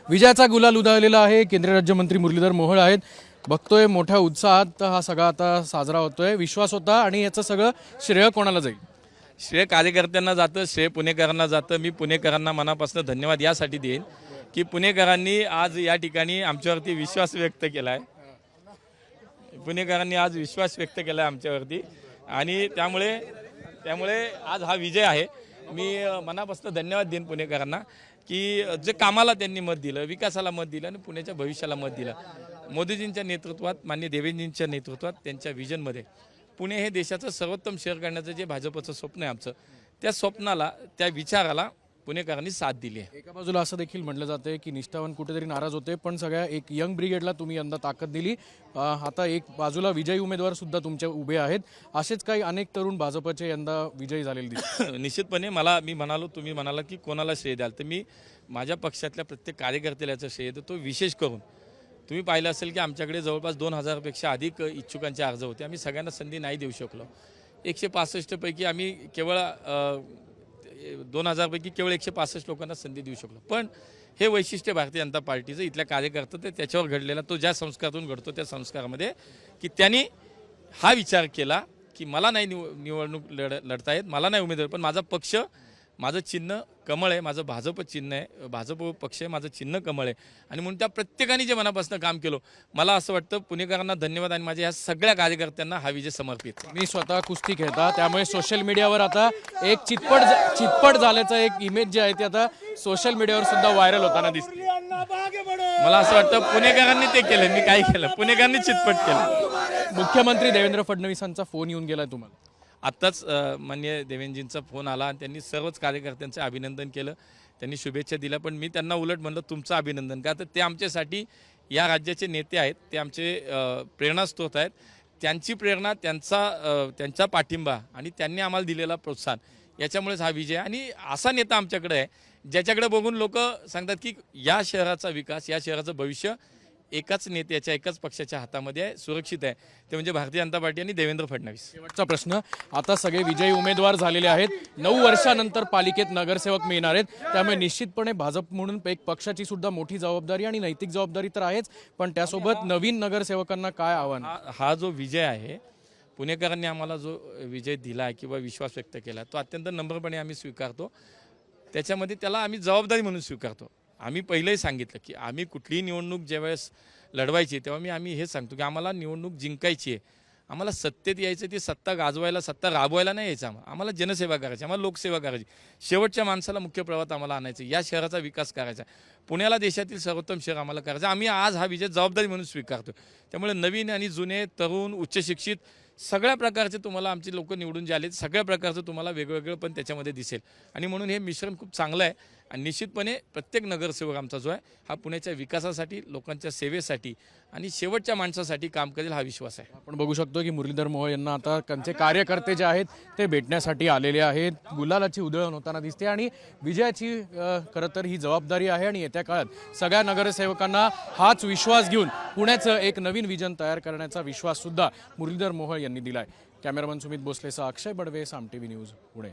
विजयाचा गुलाल उधळलेला आहे। केंद्रीय राज्यमंत्री मुरलीधर मोहोळ आहेत। बघतोय मोठ्या उत्साहात हा सगळा आता साजरा होतोय। विश्वास होता आणि याचं सगळं श्रेय कोणाला जाईल? श्रेय कार्यकर्त्यांना जातं, श्रेय पुणेकरांना जातं। मी पुणेकरांना मनापासून धन्यवाद यासाठी देईन की पुणेकरांनी आज या ठिकाणी आमच्यावरती विश्वास व्यक्त केला आहे। पुणेकरांनी आज विश्वास व्यक्त केला आहे आमच्यावरती आणि त्यामुळे आज हा विजय आहे। मी मनापासून धन्यवाद देईन पुणेकरांना की जे कामाला त्यांनी मत दिलं, विकासाला मत दिलं आणि पुण्याच्या भविष्याला मत दिलं। मोदीजींच्या नेतृत्वात, माननीय देवेंद्रजींच्या नेतृत्वात, त्यांच्या विजनमध्ये पुणे हे देशाचं सर्वोत्तम शहर करण्याचं जे भाजपचं स्वप्न आहे आमचं, त्या स्वप्नाला, त्या विचाराला पुणेकरांनी साथ दिली आहे। एका बाजूला असं देखील म्हटलं जाते की निष्ठावान कुठेतरी नाराज होते, पण सगळ्या एक यंग ब्रिगेडला तुम्ही यंदा ताकद दिली। आता एक बाजूला विजयी उमेदवार सुद्धा तुमच्या उभे आहेत। असेच काही अनेक तरुण भाजपचे यंदा विजयी झालेले दिसतात। निश्चितपणे मी म्हणालो, तुम्ही म्हणाला की कोणाला श्रेय द्याल, तर मी माझ्या पक्षातल्या प्रत्येक कार्यकर्त्याला याचं श्रेय देतो। विशेष करून तुम्ही पाहिलं असेल की आमच्याकडे जवळपास 2000पेक्षा अधिक इच्छुकांचे अर्ज होते। आम्ही सगळ्यांना संधी नाही देऊ शकलो। 165 पैकी आम्ही केवळ 2000 पैकी केवळ 165 लोकांना संधी देऊ शकलो। पण हे वैशिष्ट्य भारतीय जनता पार्टीचं, इथल्या कार्यकर्ता त्याच्यावर घडलेला, तो ज्या संस्कारातून घडतो त्या संस्कारामध्ये की त्यांनी हा विचार केला की मला नाही निवडणूक लढता येत, मला नाही उमेदवार, पण माझा पक्ष, माझं चिन्ह कमळ आहे, माझं भाजप चिन्ह आहे, भाजप पक्ष आहे, माझं चिन्ह कमळ आहे। आणि म्हणून त्या प्रत्येकाने जे मनापासून काम केलं, मला असं वाटतं पुणेकरांना धन्यवाद आणि माझ्या ह्या सगळ्या कार्यकर्त्यांना हा विजय समर्पित। मी स्वतः कुस्ती खेळता, त्यामुळे सोशल मीडियावर आता एक चितपट झाल्याचा एक इमेज जे आहे ते आता सोशल मीडियावर सुद्धा व्हायरल होताना दिसते। मला असं वाटतं पुणेकरांनी ते केलं, मी काय केलं, पुणेकरांनी चितपट केलं। मुख्यमंत्री देवेंद्र फडणवीसांचा फोन येऊन गेलाय तुम्हाला? आत्ताच माननीय देवेंद्रजींचा फोन आला आणि त्यांनी सर्वच कार्यकर्त्यांचं अभिनंदन केलं, त्यांनी शुभेच्छा दिल्या। पण मी त्यांना उलट म्हणलं तुमचं अभिनंदन का, तर ते आमच्यासाठी या राज्याचे नेते आहेत, ते आमचे प्रेरणास्रोत आहेत। त्यांची प्रेरणा, त्यांचा पाठिंबा आणि त्यांनी आम्हाला दिलेला प्रोत्साहन, याच्यामुळेच हा विजय। आणि असा नेता आमच्याकडे आहे ज्याच्याकडे बघून लोक सांगतात की या शहराचा विकास, या शहराचं भविष्य एकाच नेत्याच्या, एकाच पक्षाच्या हातामध्ये आहे, सुरक्षित आहे, ते म्हणजे भारतीय जनता पार्टी आणि देवेंद्र फडणवीस। शेवटचा प्रश्न, आता सगळे विजयी उमेदवार झालेले आहेत, 9 वर्षानंतर पालिकेत नगरसेवक मिळणार आहेत, त्यामुळे निश्चितपणे भाजप म्हणून एक पक्षाची सुद्धा मोठी जबाबदारी आणि नैतिक जबाबदारी तर आहेच, पण त्यासोबत नवीन नगरसेवकांना काय आव्हान? हा जो विजय आहे, पुणेकरांनी आम्हाला जो विजय दिला आहे किंवा विश्वास व्यक्त केला, तो अत्यंत नम्रपणे आम्ही स्वीकारतो। त्याच्यामध्ये त्याला आम्ही जबाबदारी म्हणून स्वीकारतो। आम्ही पहिलेही सांगितलं की आम्ही कुठलीही निवडणूक ज्यावेळेस लढवायची तेव्हा आम्ही हे सांगतो की आम्हाला निवडणूक जिंकायची आहे, आम्हाला सत्तेत यायचं, ती सत्ता गाजवायला, सत्ता राबवायला नाही यायचं, आम्हाला जनसेवा करायची, आम्हाला लोकसेवा करायची, शेवटच्या माणसाला मुख्य प्रवाहात आम्हाला आणायचं, या शहराचा विकास करायचा, पुण्याला देशातील सर्वोत्तम शहर आम्हाला करायचं। आम्ही आज हा विजय जबाबदारी म्हणून स्वीकारतो। त्यामुळे नवीन आणि जुने, तरुण, उच्चशिक्षित सगळ्या प्रकारचे तुम्हाला आमचे लोक निवडून जे आले, सगळ्या प्रकारचं तुम्हाला वेगवेगळं पण त्याच्यामध्ये दिसेल। आणि म्हणून हे मिश्रण खूप चांगलं आहे आणि निश्चितपणे प्रत्येक नगरसेवक आमचा जो आहे हा पुण्याच्या विकासासाठी, लोकांच्या सेवेसाठी आणि शेवटच्या माणसासाठी काम करेल, हा विश्वास आहे। आपण बघू शकतो की मुरलीधर मोहोळ यांना आता त्यांचे कार्यकर्ते जे आहेत ते भेटण्यासाठी आलेले आहेत। गुलालाची उधळण होताना दिसते आणि विजयाची खरं तर ही जबाबदारी आहे आणि येत्या काळात सगळ्या नगरसेवकांना हाच विश्वास घेऊन पुण्याचं एक नवीन विजन तयार करण्याचा विश्वास सुद्धा मुरलीधर मोहोळ यांनी दिलाय। कॅमेरामन सुमित भोसलेसह अक्षय बडवे, साम टीव्ही न्यूज, पुणे।